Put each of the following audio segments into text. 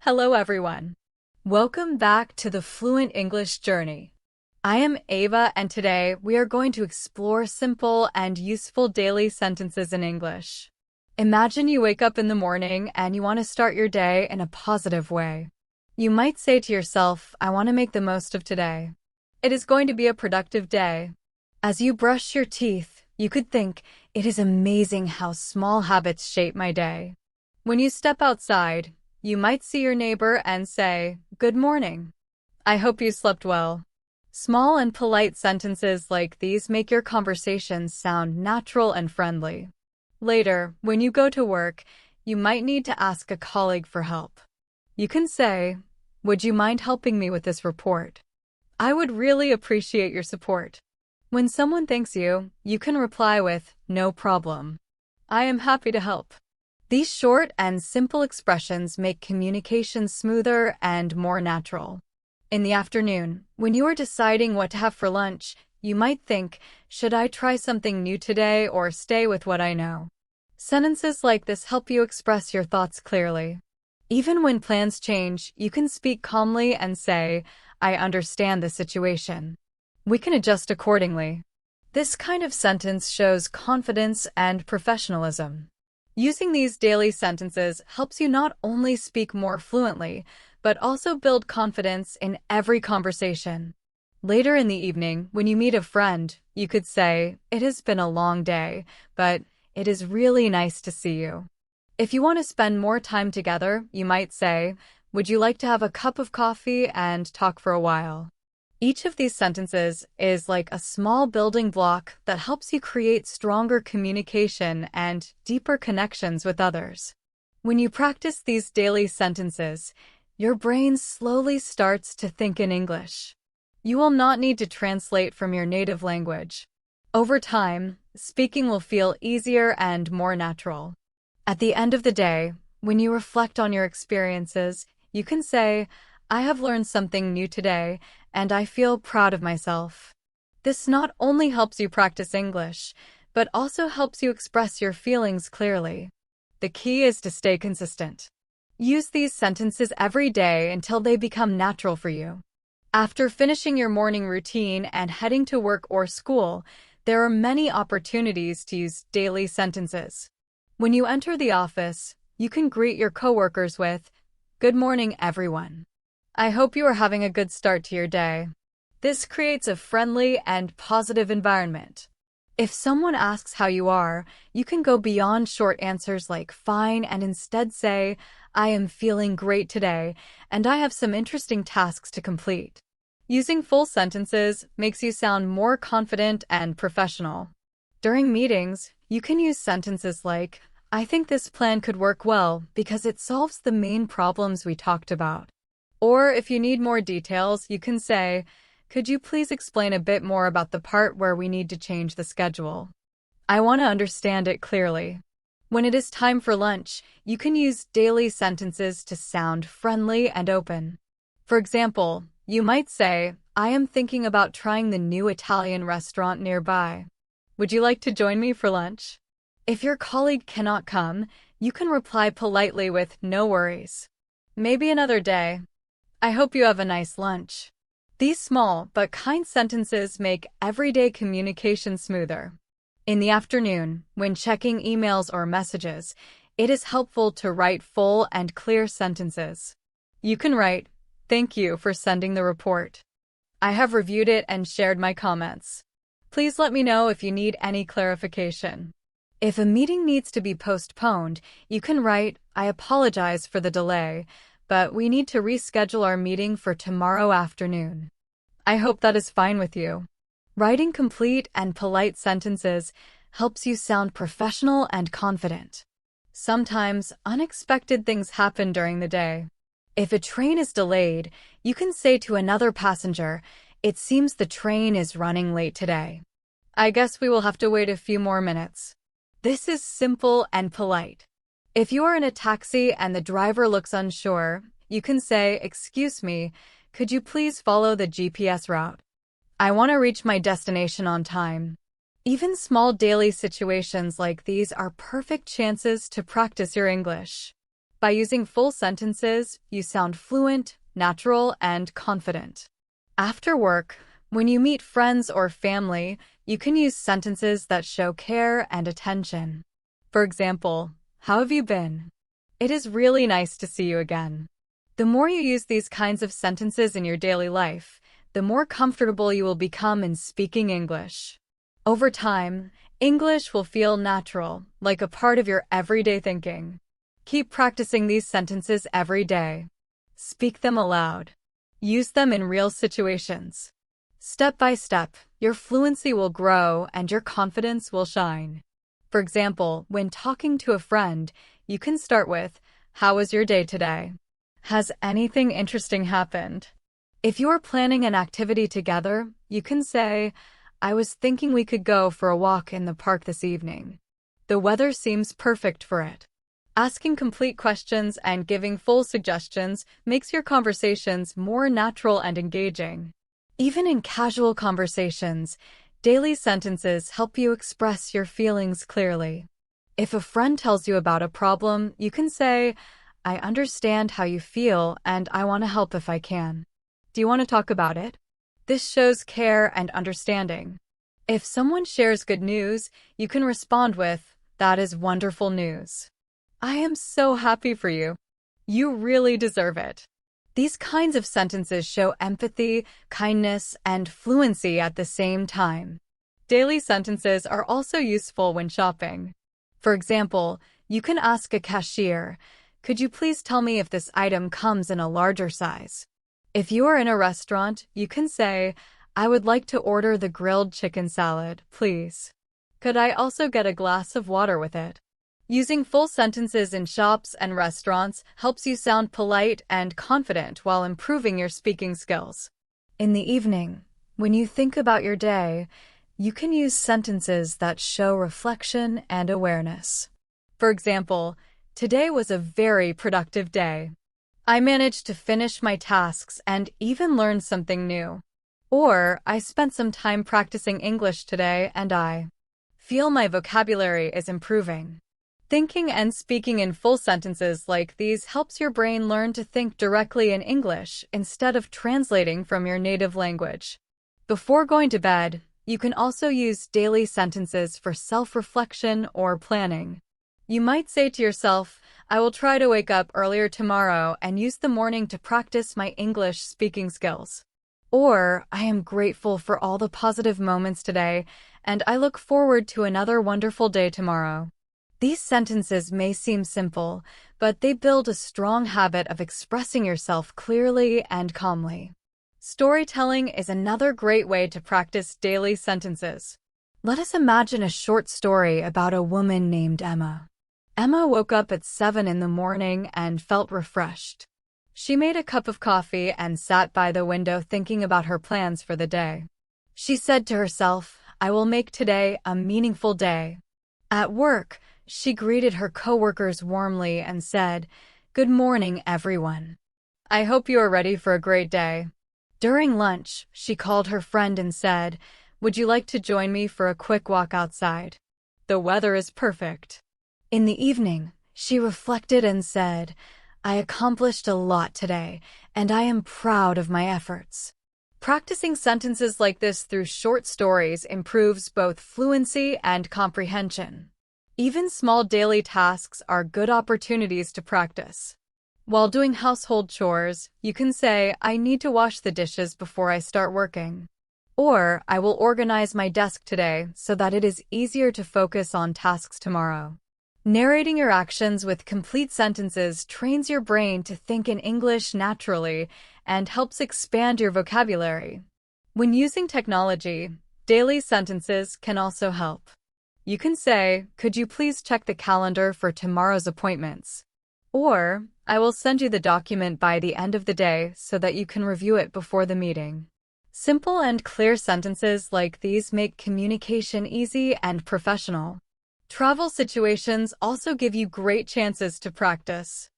Hello everyone. Welcome back to the Fluent English journey. I am Ava and today we are going to explore simple and useful daily sentences in English. Imagine you wake up in the morning and you want to start your day in a positive way. You might say to yourself, I want to make the most of today. It is going to be a productive day. As you brush your teeth, you could think, it is amazing how small habits shape my day. When you step outside, you might see your neighbor and say, Good morning. I hope you slept well. Small and polite sentences like these make your conversations sound natural and friendly. Later, when you go to work, you might need to ask a colleague for help. You can say, Would you mind helping me with this report? I would really appreciate your support. When someone thanks you, you can reply with, No problem. I am happy to help. These short and simple expressions make communication smoother and more natural. In the afternoon, when you are deciding what to have for lunch, you might think, should I try something new today or stay with what I know? Sentences like this help you express your thoughts clearly. Even when plans change, you can speak calmly and say, I understand the situation. We can adjust accordingly. This kind of sentence shows confidence and professionalism. Using these daily sentences helps you not only speak more fluently, but also build confidence in every conversation. Later in the evening, when you meet a friend, you could say, It has been a long day, but it is really nice to see you. If you want to spend more time together, you might say, Would you like to have a cup of coffee and talk for a while? Each of these sentences is like a small building block that helps you create stronger communication and deeper connections with others. When you practice these daily sentences, your brain slowly starts to think in English. You will not need to translate from your native language. Over time, speaking will feel easier and more natural. At the end of the day, when you reflect on your experiences, you can say, I have learned something new today, and I feel proud of myself. This not only helps you practice English, but also helps you express your feelings clearly. The key is to stay consistent. Use these sentences every day until they become natural for you. After finishing your morning routine and heading to work or school, there are many opportunities to use daily sentences. When you enter the office, you can greet your coworkers with, Good morning, everyone. I hope you are having a good start to your day. This creates a friendly and positive environment. If someone asks how you are, you can go beyond short answers like fine and instead say, I am feeling great today, and I have some interesting tasks to complete. Using full sentences makes you sound more confident and professional. During meetings, you can use sentences like, I think this plan could work well because it solves the main problems we talked about. Or if you need more details, you can say, Could you please explain a bit more about the part where we need to change the schedule? I want to understand it clearly. When it is time for lunch, you can use daily sentences to sound friendly and open. For example, you might say, I am thinking about trying the new Italian restaurant nearby. Would you like to join me for lunch? If your colleague cannot come, you can reply politely with, No worries. Maybe another day. I hope you have a nice lunch. These small but kind sentences make everyday communication smoother. In the afternoon, when checking emails or messages, it is helpful to write full and clear sentences. You can write, Thank you for sending the report. I have reviewed it and shared my comments. Please let me know if you need any clarification. If a meeting needs to be postponed, you can write, I apologize for the delay, but we need to reschedule our meeting for tomorrow afternoon. I hope that is fine with you. Writing complete and polite sentences helps you sound professional and confident. Sometimes, unexpected things happen during the day. If a train is delayed, you can say to another passenger, It seems the train is running late today. I guess we will have to wait a few more minutes. This is simple and polite. If you are in a taxi and the driver looks unsure, you can say, Excuse me, could you please follow the GPS route? I want to reach my destination on time. Even small daily situations like these are perfect chances to practice your English. By using full sentences, you sound fluent, natural, and confident. After work, when you meet friends or family, you can use sentences that show care and attention. For example, how have you been? It is really nice to see you again. The more you use these kinds of sentences in your daily life, the more comfortable you will become in speaking English. Over time, English will feel natural, like a part of your everyday thinking. Keep practicing these sentences every day. Speak them aloud. Use them in real situations. Step by step, your fluency will grow and your confidence will shine. For example, when talking to a friend, you can start with, "How was your day today? Has anything interesting happened?" If you are planning an activity together, you can say, "I was thinking we could go for a walk in the park this evening. The weather seems perfect for it." Asking complete questions and giving full suggestions makes your conversations more natural and engaging. Even in casual conversations, daily sentences help you express your feelings clearly. If a friend tells you about a problem, you can say, "I understand how you feel and I want to help if I can. Do you want to talk about it?" This shows care and understanding. If someone shares good news, you can respond with, "That is wonderful news. I am so happy for you. You really deserve it." These kinds of sentences show empathy, kindness, and fluency at the same time. Daily sentences are also useful when shopping. For example, you can ask a cashier, "Could you please tell me if this item comes in a larger size?" If you are in a restaurant, you can say, "I would like to order the grilled chicken salad, please. Could I also get a glass of water with it?" Using full sentences in shops and restaurants helps you sound polite and confident while improving your speaking skills. In the evening, when you think about your day, you can use sentences that show reflection and awareness. For example, "Today was a very productive day. I managed to finish my tasks and even learn something new." Or, "I spent some time practicing English today and I feel my vocabulary is improving." Thinking and speaking in full sentences like these helps your brain learn to think directly in English instead of translating from your native language. Before going to bed, you can also use daily sentences for self-reflection or planning. You might say to yourself, "I will try to wake up earlier tomorrow and use the morning to practice my English speaking skills." Or, "I am grateful for all the positive moments today, and I look forward to another wonderful day tomorrow." These sentences may seem simple, but they build a strong habit of expressing yourself clearly and calmly. Storytelling is another great way to practice daily sentences. Let us imagine a short story about a woman named Emma. Emma woke up at 7 in the morning and felt refreshed. She made a cup of coffee and sat by the window thinking about her plans for the day. She said to herself, "I will make today a meaningful day." At work, she greeted her coworkers warmly and said, "Good morning, everyone. I hope you are ready for a great day." During lunch, she called her friend and said, "Would you like to join me for a quick walk outside? The weather is perfect." In the evening, she reflected and said, "I accomplished a lot today, and I am proud of my efforts." Practicing sentences like this through short stories improves both fluency and comprehension. Even small daily tasks are good opportunities to practice. While doing household chores, you can say, "I need to wash the dishes before I start working." Or, "I will organize my desk today so that it is easier to focus on tasks tomorrow." Narrating your actions with complete sentences trains your brain to think in English naturally and helps expand your vocabulary. When using technology, daily sentences can also help. You can say, "Could you please check the calendar for tomorrow's appointments?" Or, "I will send you the document by the end of the day so that you can review it before the meeting." Simple and clear sentences like these make communication easy and professional. Travel situations also give you great chances to practice.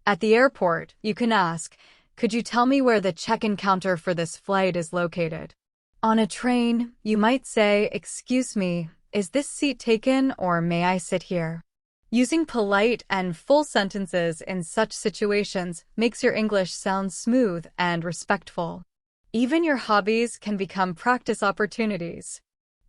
At the airport, you can ask, "Could you tell me where the check-in counter for this flight is located?" On a train, you might say, "Excuse me, is this seat taken or may I sit here?" Using polite and full sentences in such situations makes your English sound smooth and respectful. Even your hobbies can become practice opportunities.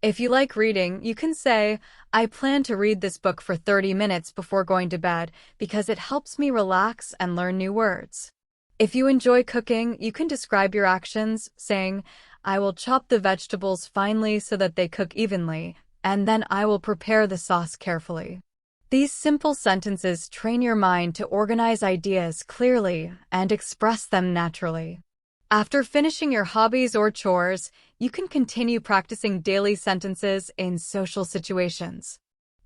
If you like reading, you can say, I plan to read this book for 30 minutes before going to bed because it helps me relax and learn new words. If you enjoy cooking, you can describe your actions, saying, I will chop the vegetables finely so that they cook evenly, and then I will prepare the sauce carefully. These simple sentences train your mind to organize ideas clearly and express them naturally. After finishing your hobbies or chores, you can continue practicing daily sentences in social situations.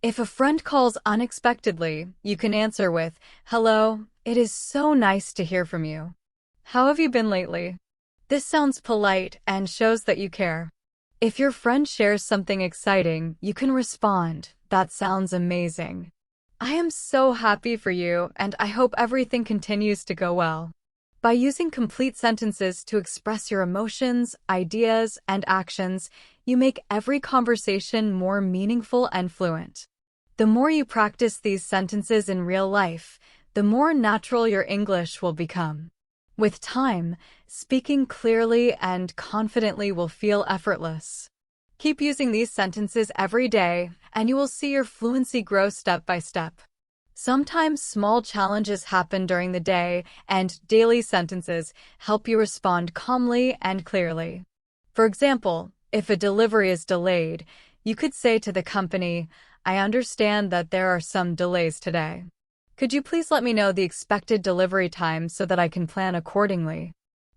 If a friend calls unexpectedly, you can answer with, Hello, it is so nice to hear from you. How have you been lately? This sounds polite and shows that you care. If your friend shares something exciting, you can respond, That sounds amazing. I am so happy for you, and I hope everything continues to go well. By using complete sentences to express your emotions, ideas, and actions, you make every conversation more meaningful and fluent. The more you practice these sentences in real life, the more natural your English will become. With time, speaking clearly and confidently will feel effortless. Keep using these sentences every day, and you will see your fluency grow step by step. Sometimes small challenges happen during the day, and daily sentences help you respond calmly and clearly. For example, if a delivery is delayed, you could say to the company, I understand that there are some delays today. Could you please let me know the expected delivery time so that I can plan accordingly?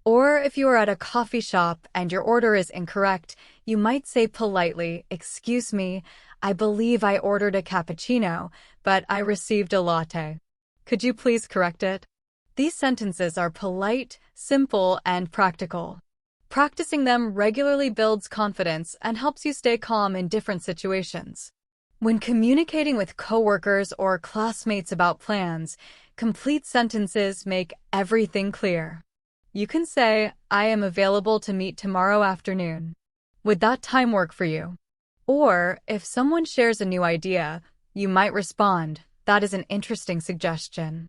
Or if you are at a coffee shop and your order is incorrect, you might say politely, Excuse me, I believe I ordered a cappuccino, but I received a latte. Could you please correct it? These sentences are polite, simple, and practical. Practicing them regularly builds confidence and helps you stay calm in different situations. When communicating with coworkers or classmates about plans, complete sentences make everything clear. You can say, I am available to meet tomorrow afternoon. Would that time work for you? Or, if someone shares a new idea, you might respond, That is an interesting suggestion.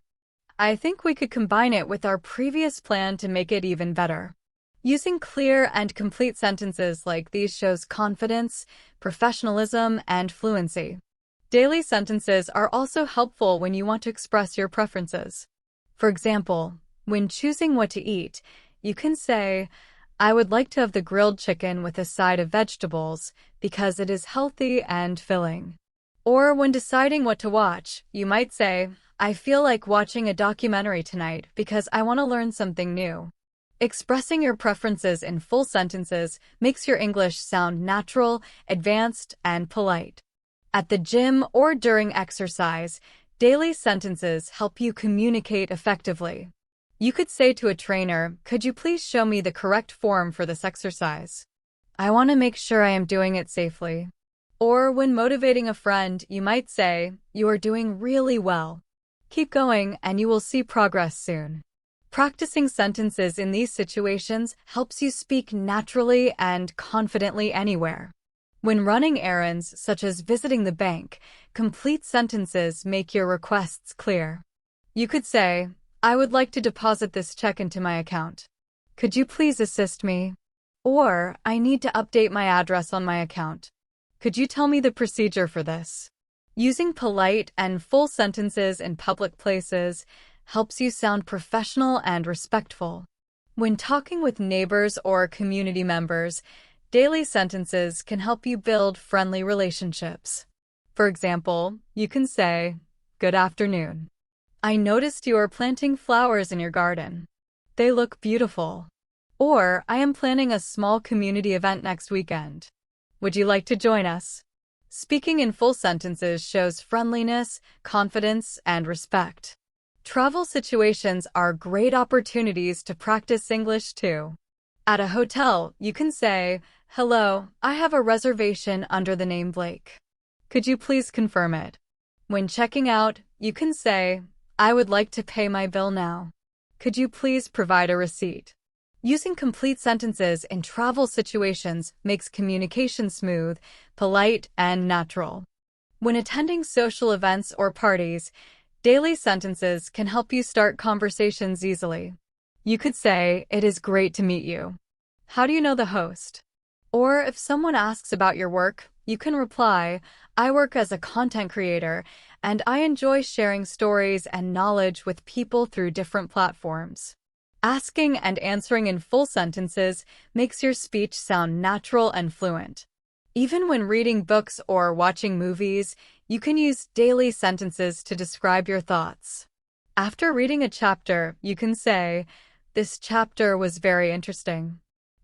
I think we could combine it with our previous plan to make it even better. Using clear and complete sentences like these shows confidence, professionalism, and fluency. Daily sentences are also helpful when you want to express your preferences. For example, when choosing what to eat, you can say, I would like to have the grilled chicken with a side of vegetables because it is healthy and filling. Or when deciding what to watch, you might say, I feel like watching a documentary tonight because I want to learn something new. Expressing your preferences in full sentences makes your English sound natural, advanced, and polite. At the gym or during exercise, daily sentences help you communicate effectively. You could say to a trainer, Could you please show me the correct form for this exercise? I want to make sure I am doing it safely. Or when motivating a friend, you might say, You are doing really well. Keep going and you will see progress soon. Practicing sentences in these situations helps you speak naturally and confidently anywhere. When running errands, such as visiting the bank, complete sentences make your requests clear. You could say, I would like to deposit this check into my account. Could you please assist me? Or, I need to update my address on my account. Could you tell me the procedure for this? Using polite and full sentences in public places helps you sound professional and respectful. When talking with neighbors or community members, daily sentences can help you build friendly relationships. For example, you can say, Good afternoon. I noticed you are planting flowers in your garden. They look beautiful. Or, I am planning a small community event next weekend. Would you like to join us? Speaking in full sentences shows friendliness, confidence, and respect. Travel situations are great opportunities to practice English too. At a hotel, you can say, Hello, I have a reservation under the name Blake. Could you please confirm it? When checking out, you can say, I would like to pay my bill now. Could you please provide a receipt? Using complete sentences in travel situations makes communication smooth, polite, and natural. When attending social events or parties, daily sentences can help you start conversations easily. You could say, "It is great to meet you. How do you know the host?" Or if someone asks about your work, you can reply, "I work as a content creator, and I enjoy sharing stories and knowledge with people through different platforms." Asking and answering in full sentences makes your speech sound natural and fluent. Even when reading books or watching movies, you can use daily sentences to describe your thoughts. After reading a chapter, you can say, "This chapter was very interesting.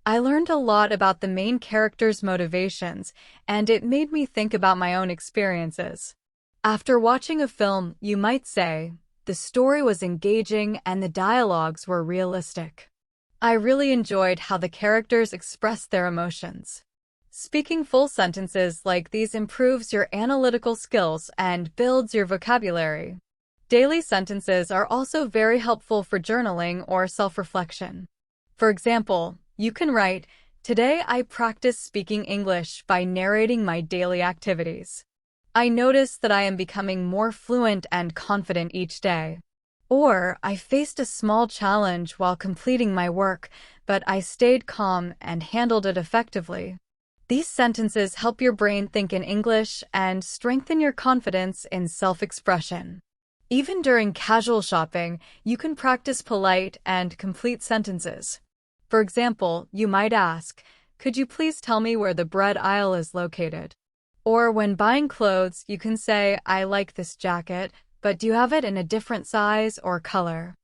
I learned a lot about the main character's motivations, and it made me think about my own experiences." After watching a film, you might say, "The story was engaging and the dialogues were realistic. I really enjoyed how the characters expressed their emotions." Speaking full sentences like these improves your analytical skills and builds your vocabulary. Daily sentences are also very helpful for journaling or self-reflection. For example, you can write, "Today I practiced speaking English by narrating my daily activities. I noticed that I am becoming more fluent and confident each day." Or, "I faced a small challenge while completing my work, but I stayed calm and handled it effectively." These sentences help your brain think in English and strengthen your confidence in self-expression. Even during casual shopping, you can practice polite and complete sentences. For example, you might ask, "Could you please tell me where the bread aisle is located?" Or when buying clothes, you can say, "I like this jacket, but do you have it in a different size or color?"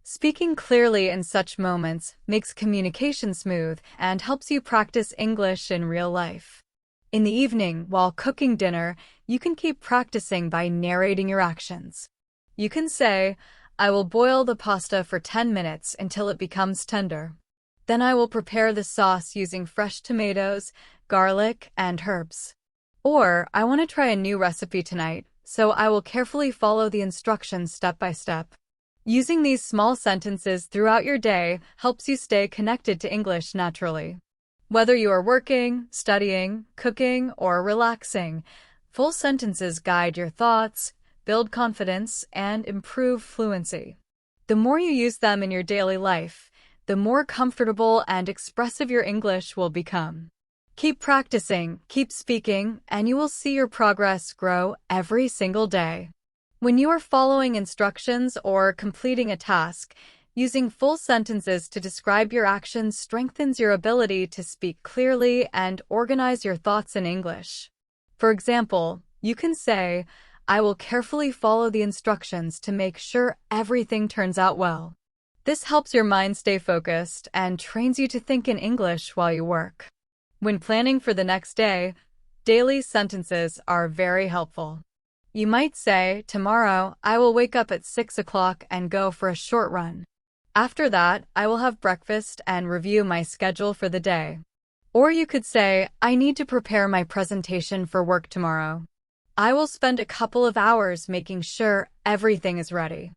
Speaking clearly in such moments makes communication smooth and helps you practice English in real life. In the evening, while cooking dinner, you can keep practicing by narrating your actions. You can say, "I will boil the pasta for 10 minutes until it becomes tender. Then I will prepare the sauce using fresh tomatoes, garlic, and herbs." Or, "I want to try a new recipe tonight, so I will carefully follow the instructions step by step." Using these small sentences throughout your day helps you stay connected to English naturally. Whether you are working, studying, cooking, or relaxing, full sentences guide your thoughts, build confidence, and improve fluency. The more you use them in your daily life, the more comfortable and expressive your English will become. Keep practicing, keep speaking, and you will see your progress grow every single day. When you are following instructions or completing a task, using full sentences to describe your actions strengthens your ability to speak clearly and organize your thoughts in English. For example, you can say, "I will carefully follow the instructions to make sure everything turns out well." This helps your mind stay focused and trains you to think in English while you work. When planning for the next day, daily sentences are very helpful. You might say, "Tomorrow, I will wake up at 6 o'clock and go for a short run. After that, I will have breakfast and review my schedule for the day." Or you could say, "I need to prepare my presentation for work tomorrow. I will spend a couple of hours making sure everything is ready."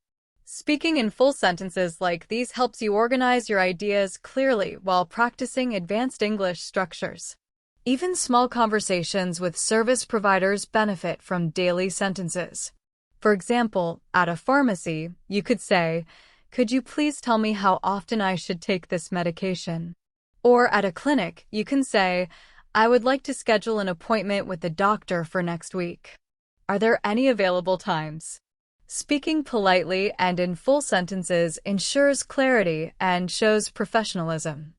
Speaking in full sentences like these helps you organize your ideas clearly while practicing advanced English structures. Even small conversations with service providers benefit from daily sentences. For example, at a pharmacy, you could say, "Could you please tell me how often I should take this medication?" Or at a clinic, you can say, "I would like to schedule an appointment with the doctor for next week. Are there any available times?" Speaking politely and in full sentences ensures clarity and shows professionalism.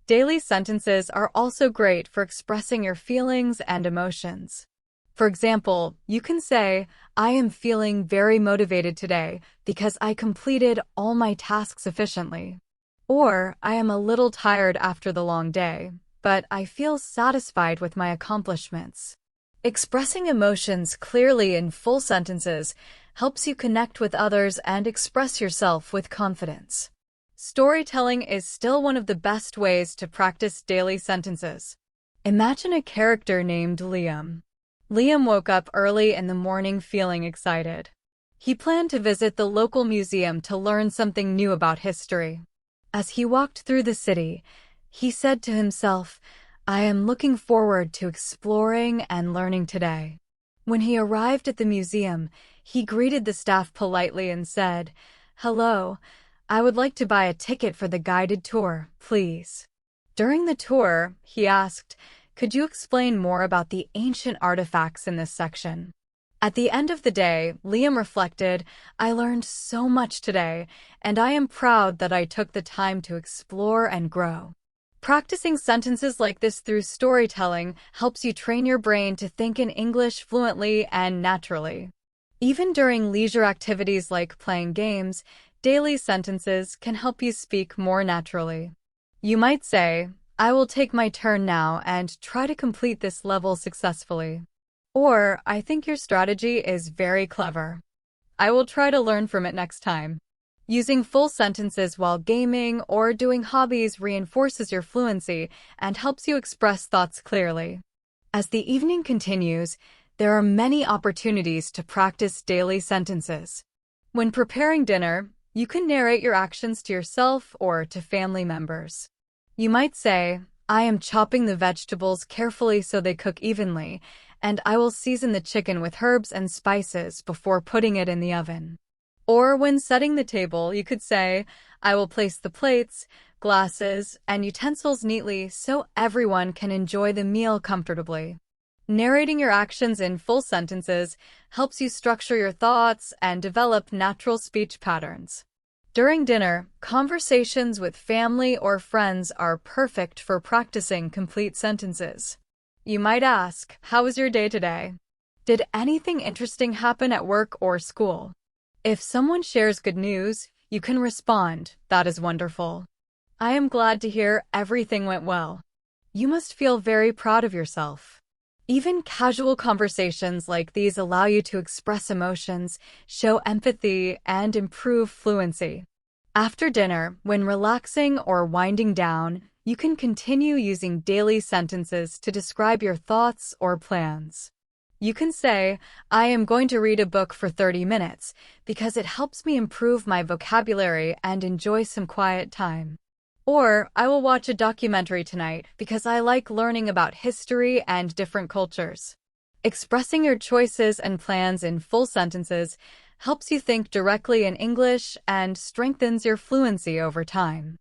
Daily sentences are also great for expressing your feelings and emotions. For example, you can say, "I am feeling very motivated today because I completed all my tasks efficiently." Or, "I am a little tired after the long day, but I feel satisfied with my accomplishments." Expressing emotions clearly in full sentences helps you connect with others and express yourself with confidence. Storytelling is still one of the best ways to practice daily sentences. Imagine a character named Liam. Liam woke up early in the morning feeling excited. He planned to visit the local museum to learn something new about history. As he walked through the city, he said to himself, "I am looking forward to exploring and learning today." When he arrived at the museum, he greeted the staff politely and said, "Hello, I would like to buy a ticket for the guided tour, please." During the tour, he asked, "Could you explain more about the ancient artifacts in this section?" At the end of the day, Liam reflected, "I learned so much today, and I am proud that I took the time to explore and grow." Practicing sentences like this through storytelling helps you train your brain to think in English fluently and naturally. Even during leisure activities like playing games, daily sentences can help you speak more naturally. You might say, "I will take my turn now and try to complete this level successfully." Or, "I think your strategy is very clever. I will try to learn from it next time." Using full sentences while gaming or doing hobbies reinforces your fluency and helps you express thoughts clearly. As the evening continues, there are many opportunities to practice daily sentences. When preparing dinner, you can narrate your actions to yourself or to family members. You might say, "I am chopping the vegetables carefully so they cook evenly, and I will season the chicken with herbs and spices before putting it in the oven." Or when setting the table, you could say, "I will place the plates, glasses, and utensils neatly so everyone can enjoy the meal comfortably." Narrating your actions in full sentences helps you structure your thoughts and develop natural speech patterns. During dinner, conversations with family or friends are perfect for practicing complete sentences. You might ask, "How was your day today? Did anything interesting happen at work or school?" If someone shares good news, you can respond, "That is wonderful. I am glad to hear everything went well." You must feel very proud of yourself. Even casual conversations like these allow you to express emotions, show empathy, and improve fluency. After dinner, when relaxing or winding down, you can continue using daily sentences to describe your thoughts or plans. You can say, "I am going to read a book for 30 minutes because it helps me improve my vocabulary and enjoy some quiet time." Or, "I will watch a documentary tonight because I like learning about history and different cultures." Expressing your choices and plans in full sentences helps you think directly in English and strengthens your fluency over time.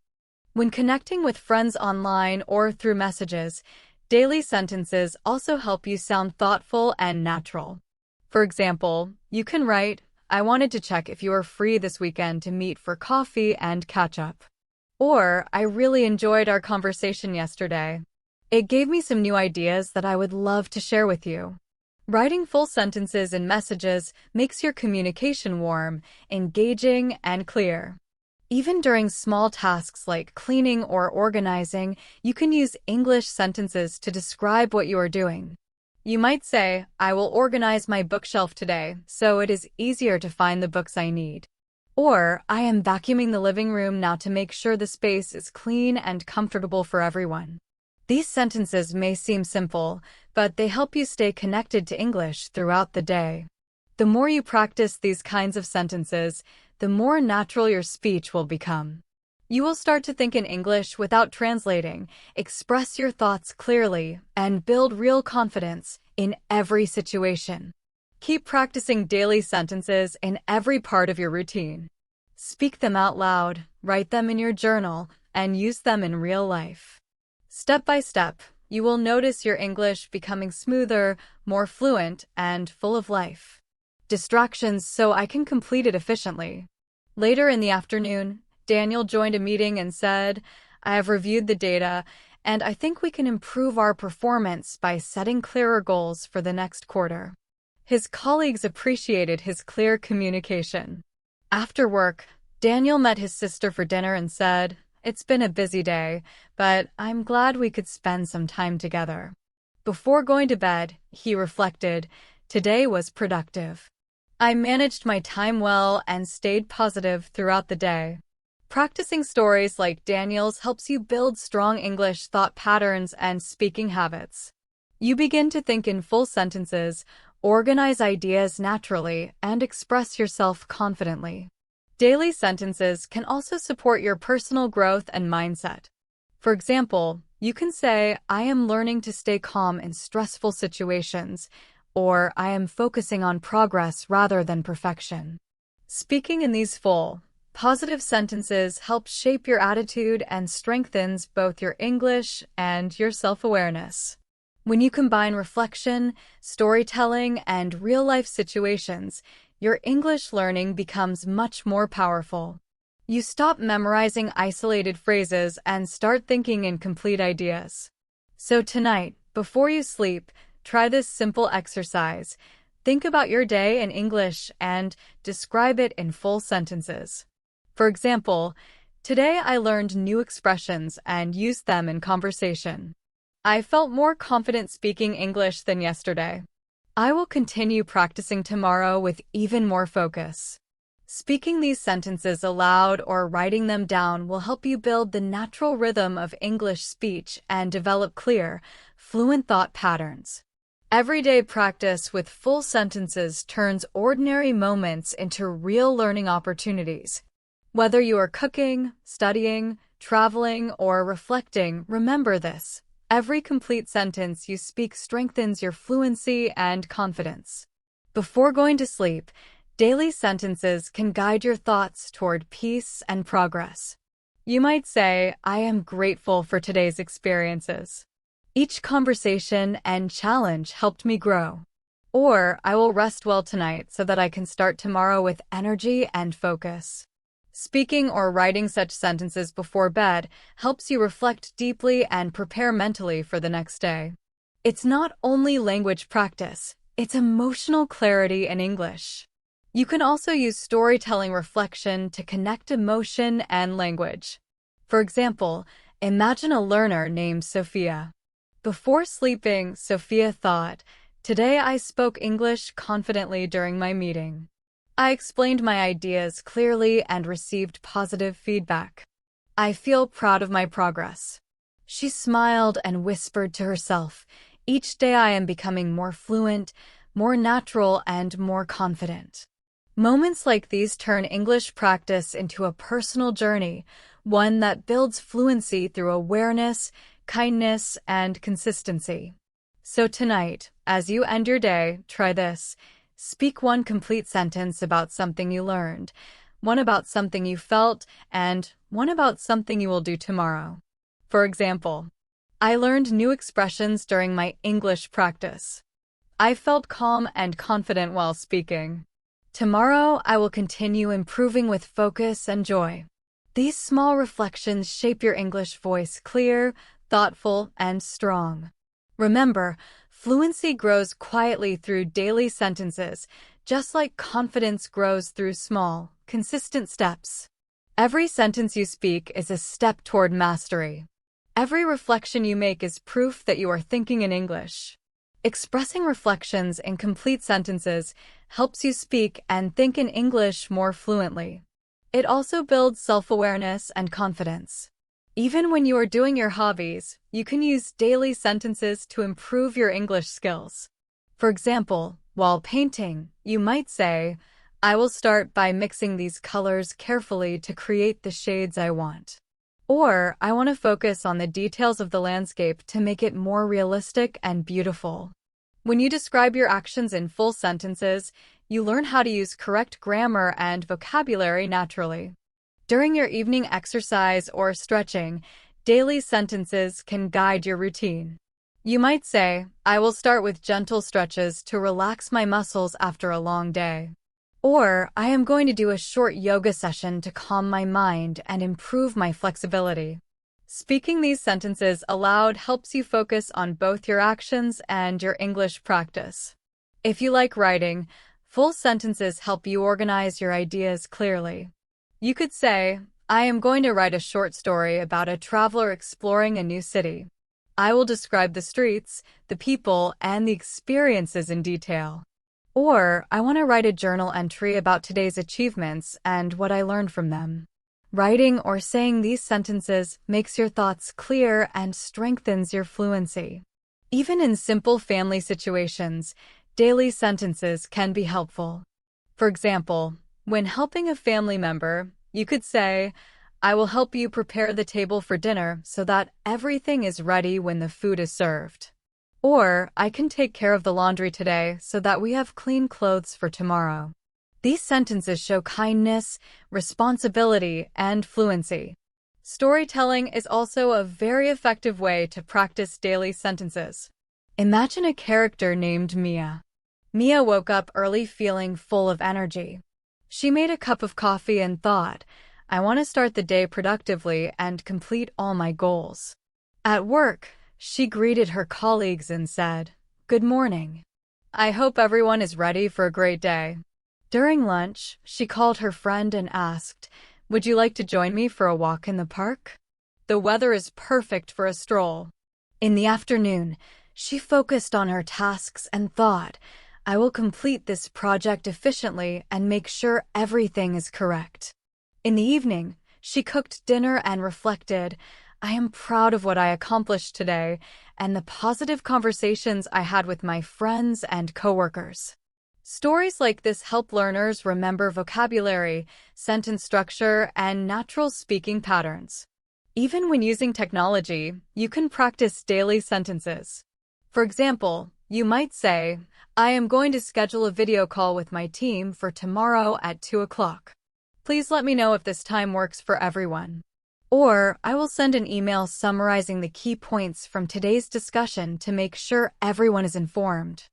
When connecting with friends online or through messages, daily sentences also help you sound thoughtful and natural. For example, you can write, "I wanted to check if you are free this weekend to meet for coffee and catch up." Or, "I really enjoyed our conversation yesterday. It gave me some new ideas that I would love to share with you." Writing full sentences in messages makes your communication warm, engaging, and clear. Even during small tasks like cleaning or organizing, you can use English sentences to describe what you are doing. You might say, "I will organize my bookshelf today so it is easier to find the books I need." Or, "I am vacuuming the living room now to make sure the space is clean and comfortable for everyone." These sentences may seem simple, but they help you stay connected to English throughout the day. The more you practice these kinds of sentences, the more natural your speech will become. You will start to think in English without translating, express your thoughts clearly, and build real confidence in every situation. Keep practicing daily sentences in every part of your routine. Speak them out loud, write them in your journal, and use them in real life. Step by step, you will notice your English becoming smoother, more fluent, and full of life. Distractions so I can complete it efficiently. Later in the afternoon, Daniel joined a meeting and said, "I have reviewed the data, and I think we can improve our performance by setting clearer goals for the next quarter." His colleagues appreciated his clear communication. After work, Daniel met his sister for dinner and said, "It's been a busy day, but I'm glad we could spend some time together." Before going to bed, he reflected, "Today was productive. I managed my time well and stayed positive throughout the day." Practicing stories like Daniel's helps you build strong English thought patterns and speaking habits. You begin to think in full sentences, organize ideas naturally, and express yourself confidently. Daily sentences can also support your personal growth and mindset. For example, you can say, "I am learning to stay calm in stressful situations," or I am focusing on progress rather than perfection. Speaking in these full, positive sentences helps shape your attitude and strengthens both your English and your self-awareness. When you combine reflection, storytelling, and real-life situations, your English learning becomes much more powerful. You stop memorizing isolated phrases and start thinking in complete ideas. So tonight, before you sleep, try this simple exercise. Think about your day in English and describe it in full sentences. For example, today I learned new expressions and used them in conversation. I felt more confident speaking English than yesterday. I will continue practicing tomorrow with even more focus. Speaking these sentences aloud or writing them down will help you build the natural rhythm of English speech and develop clear, fluent thought patterns. Everyday practice with full sentences turns ordinary moments into real learning opportunities. Whether you are cooking, studying, traveling, or reflecting, remember this. Every complete sentence you speak strengthens your fluency and confidence. Before going to sleep, daily sentences can guide your thoughts toward peace and progress. You might say, I am grateful for today's experiences. Each conversation and challenge helped me grow. Or, I will rest well tonight so that I can start tomorrow with energy and focus. Speaking or writing such sentences before bed helps you reflect deeply and prepare mentally for the next day. It's not only language practice, it's emotional clarity in English. You can also use storytelling reflection to connect emotion and language. For example, imagine a learner named Sophia. Before sleeping, Sophia thought, "Today I spoke English confidently during my meeting. I explained my ideas clearly and received positive feedback. I feel proud of my progress." She smiled and whispered to herself, "Each day I am becoming more fluent, more natural, and more confident." Moments like these turn English practice into a personal journey, one that builds fluency through awareness, kindness, and consistency. So tonight, as you end your day, try this. Speak one complete sentence about something you learned, one about something you felt, and one about something you will do tomorrow. For example, I learned new expressions during my English practice. I felt calm and confident while speaking. Tomorrow, I will continue improving with focus and joy. These small reflections shape your English voice clear, thoughtful, and strong. Remember, fluency grows quietly through daily sentences, just like confidence grows through small, consistent steps. Every sentence you speak is a step toward mastery. Every reflection you make is proof that you are thinking in English. Expressing reflections in complete sentences helps you speak and think in English more fluently. It also builds self-awareness and confidence. Even when you are doing your hobbies, you can use daily sentences to improve your English skills. For example, while painting, you might say, I will start by mixing these colors carefully to create the shades I want. Or, I want to focus on the details of the landscape to make it more realistic and beautiful. When you describe your actions in full sentences, you learn how to use correct grammar and vocabulary naturally. During your evening exercise or stretching, daily sentences can guide your routine. You might say, I will start with gentle stretches to relax my muscles after a long day. Or, I am going to do a short yoga session to calm my mind and improve my flexibility. Speaking these sentences aloud helps you focus on both your actions and your English practice. If you like writing, full sentences help you organize your ideas clearly. You could say, I am going to write a short story about a traveler exploring a new city. I will describe the streets, the people, and the experiences in detail. Or, I want to write a journal entry about today's achievements and what I learned from them. Writing or saying these sentences makes your thoughts clear and strengthens your fluency. Even in simple family situations, daily sentences can be helpful. For example, when helping a family member, you could say, I will help you prepare the table for dinner so that everything is ready when the food is served. Or, I can take care of the laundry today so that we have clean clothes for tomorrow. These sentences show kindness, responsibility, and fluency. Storytelling is also a very effective way to practice daily sentences. Imagine a character named Mia. Mia woke up early feeling full of energy. She made a cup of coffee and thought, I want to start the day productively and complete all my goals. At work, she greeted her colleagues and said, Good morning. I hope everyone is ready for a great day. During lunch, she called her friend and asked, Would you like to join me for a walk in the park? The weather is perfect for a stroll. In the afternoon, she focused on her tasks and thought, I will complete this project efficiently and make sure everything is correct. In the evening, she cooked dinner and reflected, I am proud of what I accomplished today and the positive conversations I had with my friends and coworkers. Stories like this help learners remember vocabulary, sentence structure, and natural speaking patterns. Even when using technology, you can practice daily sentences. For example, you might say, I am going to schedule a video call with my team for tomorrow at 2 o'clock. Please let me know if this time works for everyone. Or, I will send an email summarizing the key points from today's discussion to make sure everyone is informed.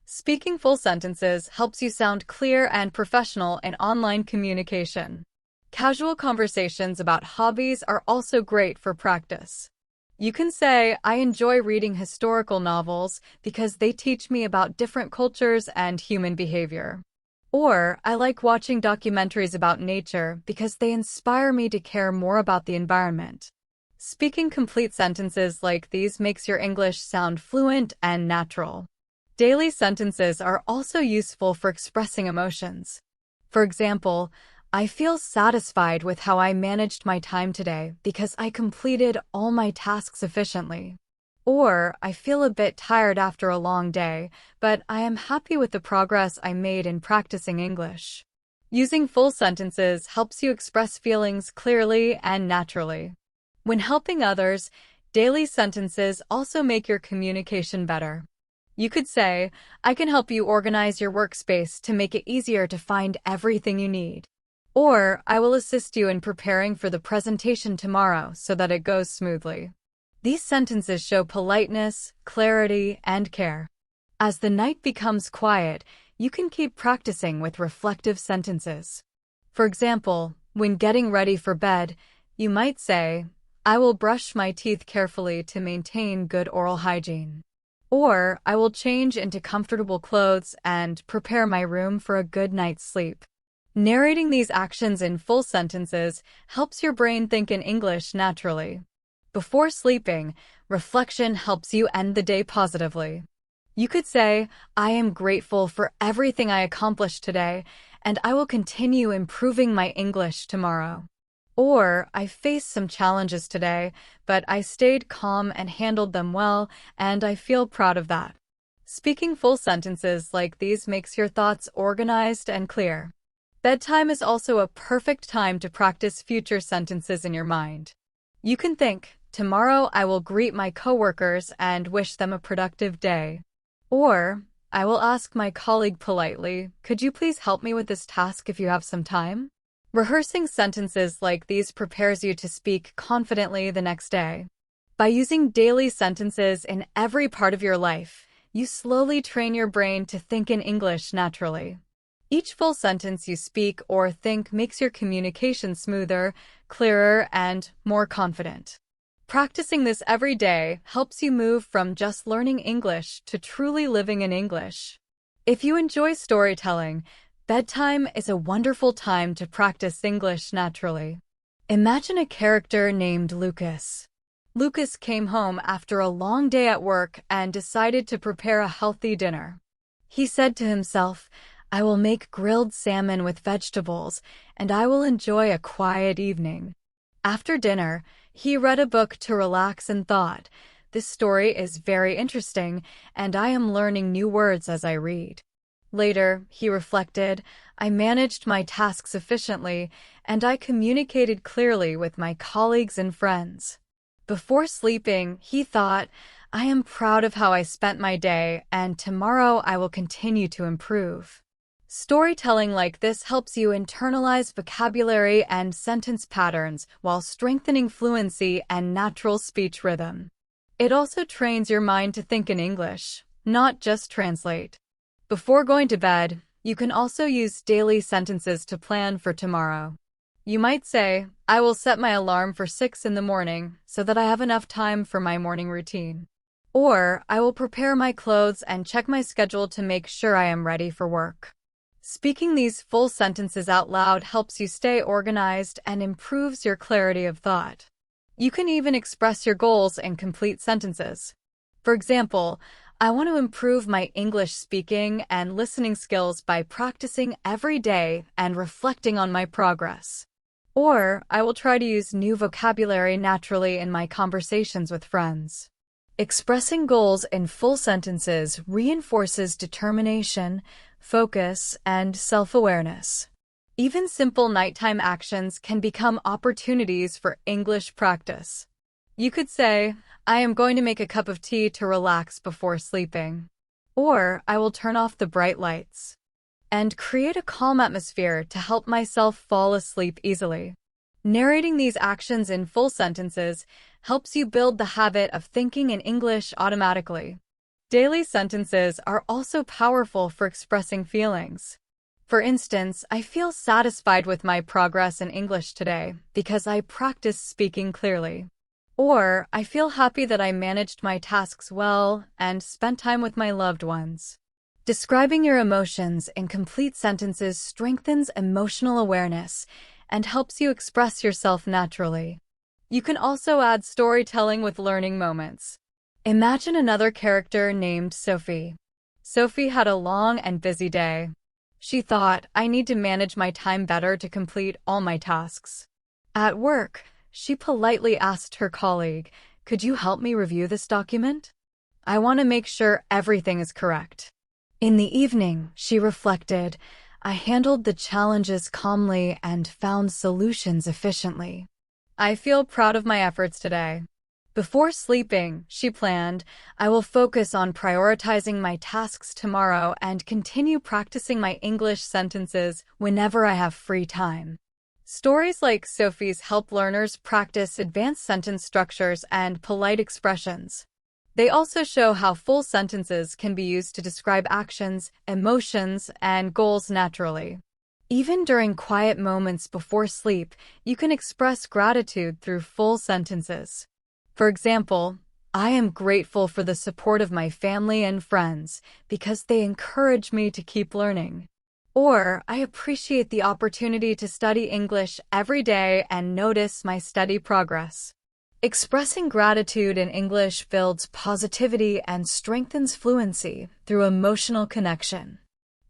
Speaking full sentences helps you sound clear and professional in online communication. Casual conversations about hobbies are also great for practice. You can say, I enjoy reading historical novels because they teach me about different cultures and human behavior. Or, I like watching documentaries about nature because they inspire me to care more about the environment. Speaking complete sentences like these makes your English sound fluent and natural. Daily sentences are also useful for expressing emotions. For example, I feel satisfied with how I managed my time today because I completed all my tasks efficiently. Or, I feel a bit tired after a long day, but I am happy with the progress I made in practicing English. Using full sentences helps you express feelings clearly and naturally. When helping others, daily sentences also make your communication better. You could say, I can help you organize your workspace to make it easier to find everything you need. Or, I will assist you in preparing for the presentation tomorrow so that it goes smoothly. These sentences show politeness, clarity, and care. As the night becomes quiet, you can keep practicing with reflective sentences. For example, when getting ready for bed, you might say, I will brush my teeth carefully to maintain good oral hygiene. Or, I will change into comfortable clothes and prepare my room for a good night's sleep. Narrating these actions in full sentences helps your brain think in English naturally. Before sleeping, reflection helps you end the day positively. You could say, I am grateful for everything I accomplished today, and I will continue improving my English tomorrow. Or, I faced some challenges today, but I stayed calm and handled them well, and I feel proud of that. Speaking full sentences like these makes your thoughts organized and clear. Bedtime is also a perfect time to practice future sentences in your mind. You can think, tomorrow I will greet my coworkers and wish them a productive day. Or, I will ask my colleague politely, could you please help me with this task if you have some time? Rehearsing sentences like these prepares you to speak confidently the next day. By using daily sentences in every part of your life, you slowly train your brain to think in English naturally. Each full sentence you speak or think makes your communication smoother, clearer, and more confident. Practicing this every day helps you move from just learning English to truly living in English. If you enjoy storytelling, bedtime is a wonderful time to practice English naturally. Imagine a character named Lucas. Lucas came home after a long day at work and decided to prepare a healthy dinner. He said to himself, I will make grilled salmon with vegetables, and I will enjoy a quiet evening. After dinner, he read a book to relax and thought, this story is very interesting, and I am learning new words as I read. Later, he reflected, I managed my tasks efficiently, and I communicated clearly with my colleagues and friends. Before sleeping, he thought, I am proud of how I spent my day, and tomorrow I will continue to improve. Storytelling like this helps you internalize vocabulary and sentence patterns while strengthening fluency and natural speech rhythm. It also trains your mind to think in English, not just translate. Before going to bed, you can also use daily sentences to plan for tomorrow. You might say, I will set my alarm for 6 in the morning so that I have enough time for my morning routine. Or, I will prepare my clothes and check my schedule to make sure I am ready for work. Speaking these full sentences out loud helps you stay organized and improves your clarity of thought. You can even express your goals in complete sentences. For example, I want to improve my English speaking and listening skills by practicing every day and reflecting on my progress. Or, I will try to use new vocabulary naturally in my conversations with friends. Expressing goals in full sentences reinforces determination, focus, and self-awareness. Even simple nighttime actions can become opportunities for English practice. You could say, I am going to make a cup of tea to relax before sleeping. Or, I will turn off the bright lights. And create a calm atmosphere to help myself fall asleep easily. Narrating these actions in full sentences helps you build the habit of thinking in English automatically. Daily sentences are also powerful for expressing feelings. For instance, I feel satisfied with my progress in English today because I practiced speaking clearly. Or, I feel happy that I managed my tasks well and spent time with my loved ones. Describing your emotions in complete sentences strengthens emotional awareness and helps you express yourself naturally. You can also add storytelling with learning moments. Imagine another character named Sophie. Sophie had a long and busy day. She thought, I need to manage my time better to complete all my tasks. At work, she politely asked her colleague, could you help me review this document? I want to make sure everything is correct. In the evening, she reflected, I handled the challenges calmly and found solutions efficiently. I feel proud of my efforts today. Before sleeping, she planned, I will focus on prioritizing my tasks tomorrow and continue practicing my English sentences whenever I have free time. Stories like Sophie's help learners practice advanced sentence structures and polite expressions. They also show how full sentences can be used to describe actions, emotions, and goals naturally. Even during quiet moments before sleep, you can express gratitude through full sentences. For example, I am grateful for the support of my family and friends because they encourage me to keep learning. Or, I appreciate the opportunity to study English every day and notice my steady progress. Expressing gratitude in English builds positivity and strengthens fluency through emotional connection.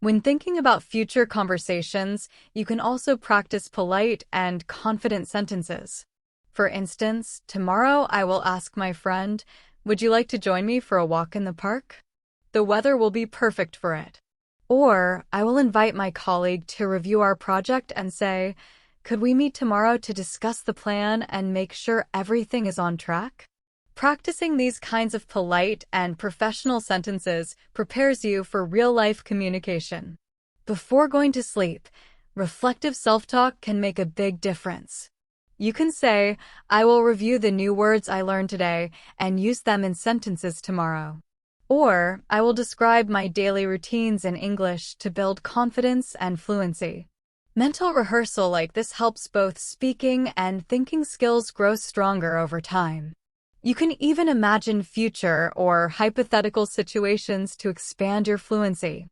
When thinking about future conversations, you can also practice polite and confident sentences. For instance, tomorrow I will ask my friend, would you like to join me for a walk in the park? The weather will be perfect for it. Or, I will invite my colleague to review our project and say, could we meet tomorrow to discuss the plan and make sure everything is on track? Practicing these kinds of polite and professional sentences prepares you for real-life communication. Before going to sleep, reflective self-talk can make a big difference. You can say, I will review the new words I learned today and use them in sentences tomorrow. Or, I will describe my daily routines in English to build confidence and fluency. Mental rehearsal like this helps both speaking and thinking skills grow stronger over time. You can even imagine future or hypothetical situations to expand your fluency.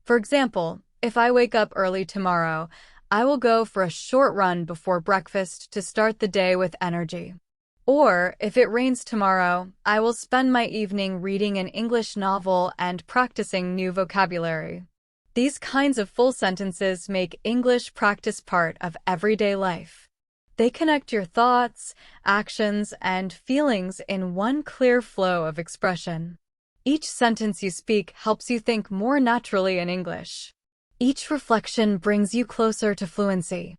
For example, if I wake up early tomorrow, I will go for a short run before breakfast to start the day with energy. Or, if it rains tomorrow, I will spend my evening reading an English novel and practicing new vocabulary. These kinds of full sentences make English practice part of everyday life. They connect your thoughts, actions, and feelings in one clear flow of expression. Each sentence you speak helps you think more naturally in English. Each reflection brings you closer to fluency.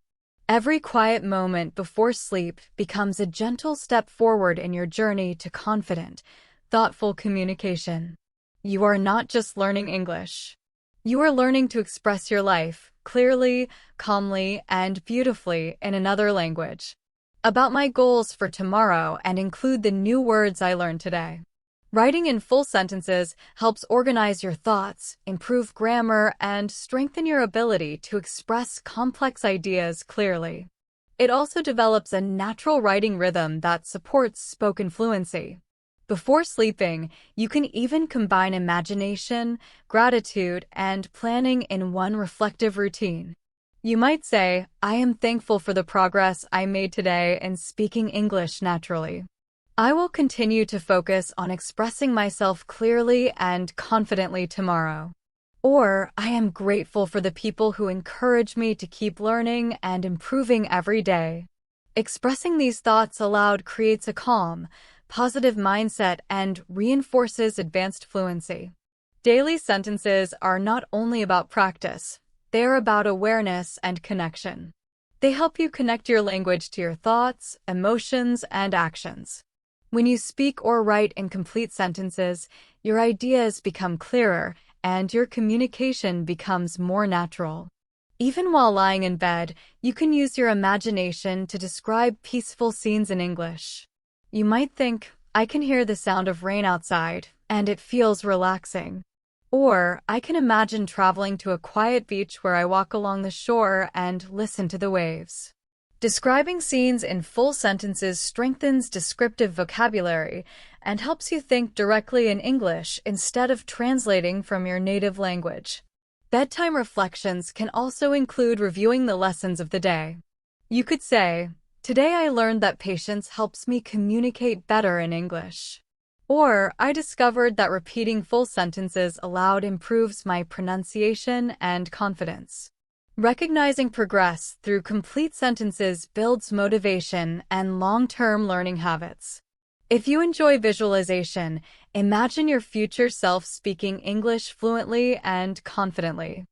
Every quiet moment before sleep becomes a gentle step forward in your journey to confident, Thoughtful communication. You are not just learning English. You are learning to express your life clearly, calmly, and beautifully in another language. About my goals for tomorrow and include the new words I learned today. Writing in full sentences helps organize your thoughts, improve grammar, and strengthen your ability to express complex ideas clearly. It also develops a natural writing rhythm that supports spoken fluency. Before sleeping, you can even combine imagination, gratitude, and planning in one reflective routine. You might say, I am thankful for the progress I made today in speaking English naturally. I will continue to focus on expressing myself clearly and confidently tomorrow. Or, I am grateful for the people who encourage me to keep learning and improving every day. Expressing these thoughts aloud creates a calm, positive mindset and reinforces advanced fluency. Daily sentences are not only about practice, they are about awareness and connection. They help you connect your language to your thoughts, emotions, and actions. When you speak or write in complete sentences, your ideas become clearer and your communication becomes more natural. Even while lying in bed, you can use your imagination to describe peaceful scenes in English. You might think, I can hear the sound of rain outside, and it feels relaxing. Or, I can imagine traveling to a quiet beach where I walk along the shore and listen to the waves. Describing scenes in full sentences strengthens descriptive vocabulary and helps you think directly in English instead of translating from your native language. Bedtime reflections can also include reviewing the lessons of the day. You could say, today I learned that patience helps me communicate better in English. Or, I discovered that repeating full sentences aloud improves my pronunciation and confidence. Recognizing progress through complete sentences builds motivation and long-term learning habits. If you enjoy visualization, imagine your future self speaking English fluently and confidently.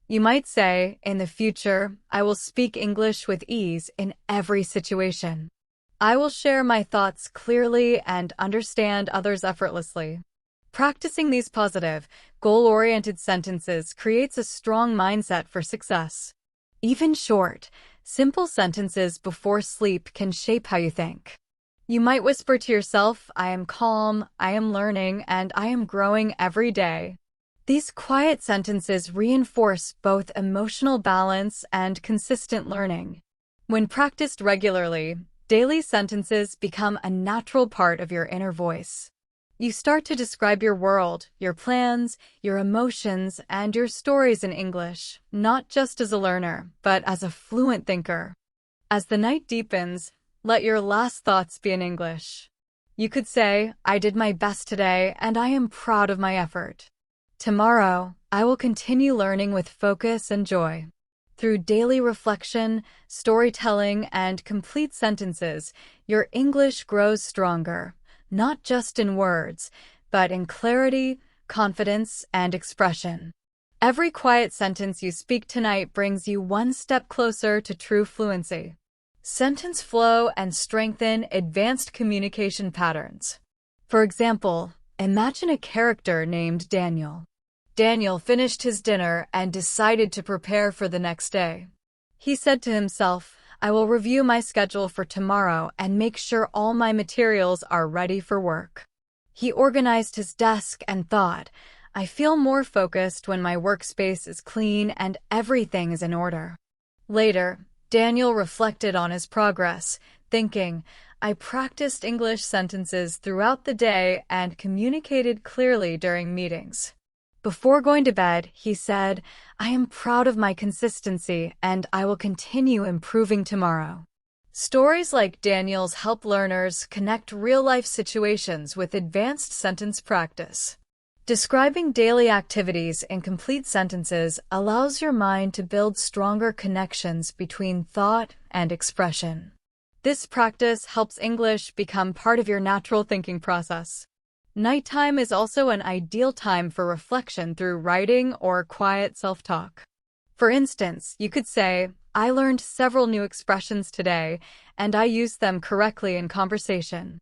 You might say, in the future, I will speak English with ease in every situation. I will share my thoughts clearly and understand others effortlessly. Practicing these positive, goal-oriented sentences creates a strong mindset for success. Even short, simple sentences before sleep can shape how you think. You might whisper to yourself, I am calm, I am learning, and I am growing every day. These quiet sentences reinforce both emotional balance and consistent learning. When practiced regularly, daily sentences become a natural part of your inner voice. You start to describe your world, your plans, your emotions, and your stories in English, not just as a learner, but as a fluent thinker. As the night deepens, let your last thoughts be in English. You could say, I did my best today, and I am proud of my effort. Tomorrow, I will continue learning with focus and joy. Through daily reflection, storytelling, and complete sentences, your English grows stronger, not just in words, but in clarity, confidence, and expression. Every quiet sentence you speak tonight brings you one step closer to true fluency. Sentence flow and strengthen advanced communication patterns. For example, imagine a character named Daniel. Daniel finished his dinner and decided to prepare for the next day. He said to himself, I will review my schedule for tomorrow and make sure all my materials are ready for work. He organized his desk and thought, I feel more focused when my workspace is clean and everything is in order. Later, Daniel reflected on his progress, thinking, I practiced English sentences throughout the day and communicated clearly during meetings. Before going to bed, he said, I am proud of my consistency and I will continue improving tomorrow. Stories like Daniel's help learners connect real-life situations with advanced sentence practice. Describing daily activities in complete sentences allows your mind to build stronger connections between thought and expression. This practice helps English become part of your natural thinking process. Nighttime is also an ideal time for reflection through writing or quiet self-talk. For instance, you could say, I learned several new expressions today, and I used them correctly in conversation.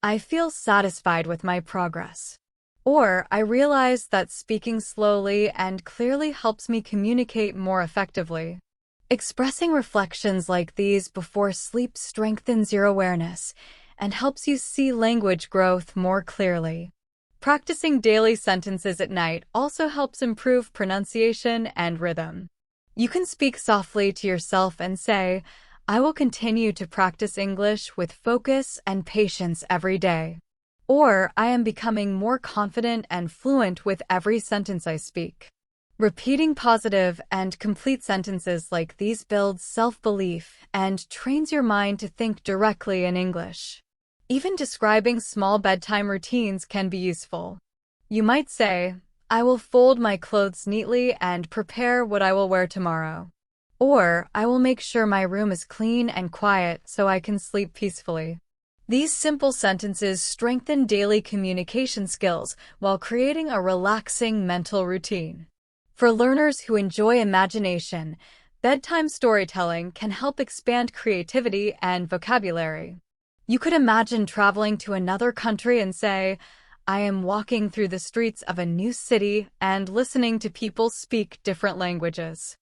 I feel satisfied with my progress. Or I realize that speaking slowly and clearly helps me communicate more effectively. Expressing reflections like these before sleep strengthens your awareness and helps you see language growth more clearly. Practicing daily sentences at night also helps improve pronunciation and rhythm. You can speak softly to yourself and say, "I will continue to practice English with focus and patience every day." Or, "I am becoming more confident and fluent with every sentence I speak." Repeating positive and complete sentences like these builds self-belief and trains your mind to think directly in English. Even describing small bedtime routines can be useful. You might say, "I will fold my clothes neatly and prepare what I will wear tomorrow." Or, "I will make sure my room is clean and quiet so I can sleep peacefully." These simple sentences strengthen daily communication skills while creating a relaxing mental routine. For learners who enjoy imagination, bedtime storytelling can help expand creativity and vocabulary. You could imagine traveling to another country and say, "I am walking through the streets of a new city and listening to people speak different languages.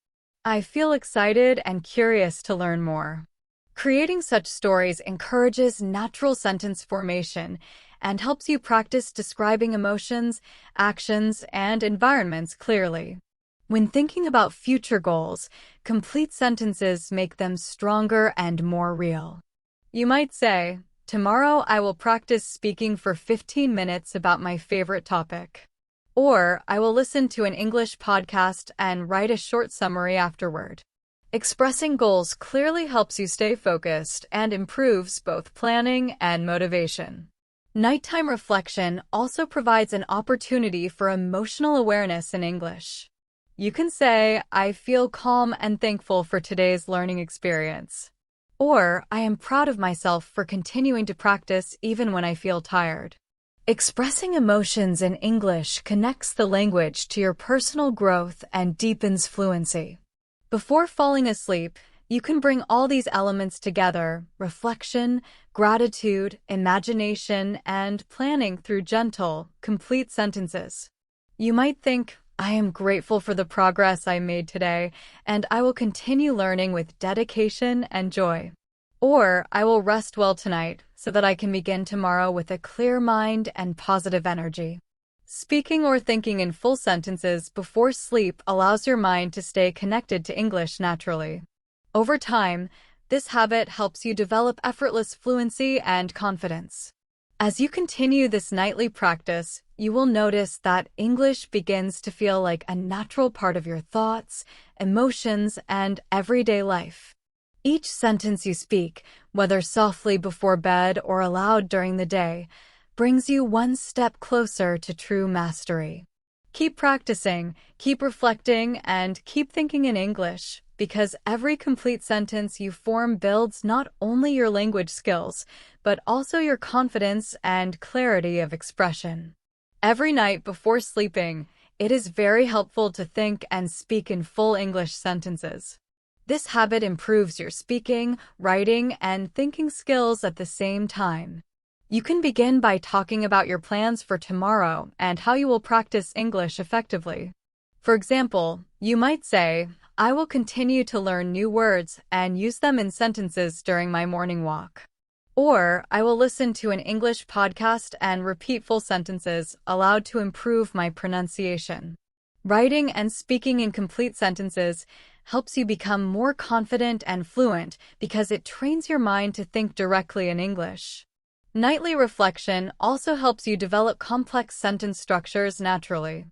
I feel excited and curious to learn more." Creating such stories encourages natural sentence formation and helps you practice describing emotions, actions, and environments clearly. When thinking about future goals, complete sentences make them stronger and more real. You might say, "Tomorrow I will practice speaking for 15 minutes about my favorite topic." Or, "I will listen to an English podcast and write a short summary afterward." Expressing goals clearly helps you stay focused and improves both planning and motivation. Nighttime reflection also provides an opportunity for emotional awareness in English. You can say, "I feel calm and thankful for today's learning experience." Or, "I am proud of myself for continuing to practice even when I feel tired." Expressing emotions in English connects the language to your personal growth and deepens fluency. Before falling asleep, you can bring all these elements together: reflection, gratitude, imagination, and planning through gentle, complete sentences. You might think, "I am grateful for the progress I made today, and I will continue learning with dedication and joy." Or, "I will rest well tonight so that I can begin tomorrow with a clear mind and positive energy." Speaking or thinking in full sentences before sleep allows your mind to stay connected to English naturally. Over time, this habit helps you develop effortless fluency and confidence. As you continue this nightly practice, you will notice that English begins to feel like a natural part of your thoughts, emotions, and everyday life. Each sentence you speak, whether softly before bed or aloud during the day, brings you one step closer to true mastery. Keep practicing, keep reflecting, and keep thinking in English, because every complete sentence you form builds not only your language skills, but also your confidence and clarity of expression. Every night before sleeping, it is very helpful to think and speak in full English sentences. This habit improves your speaking, writing, and thinking skills at the same time. You can begin by talking about your plans for tomorrow and how you will practice English effectively. For example, you might say, "I will continue to learn new words and use them in sentences during my morning walk." Or, "I will listen to an English podcast and repeat full sentences aloud to improve my pronunciation." Writing and speaking in complete sentences helps you become more confident and fluent because it trains your mind to think directly in English. Nightly reflection also helps you develop complex sentence structures naturally.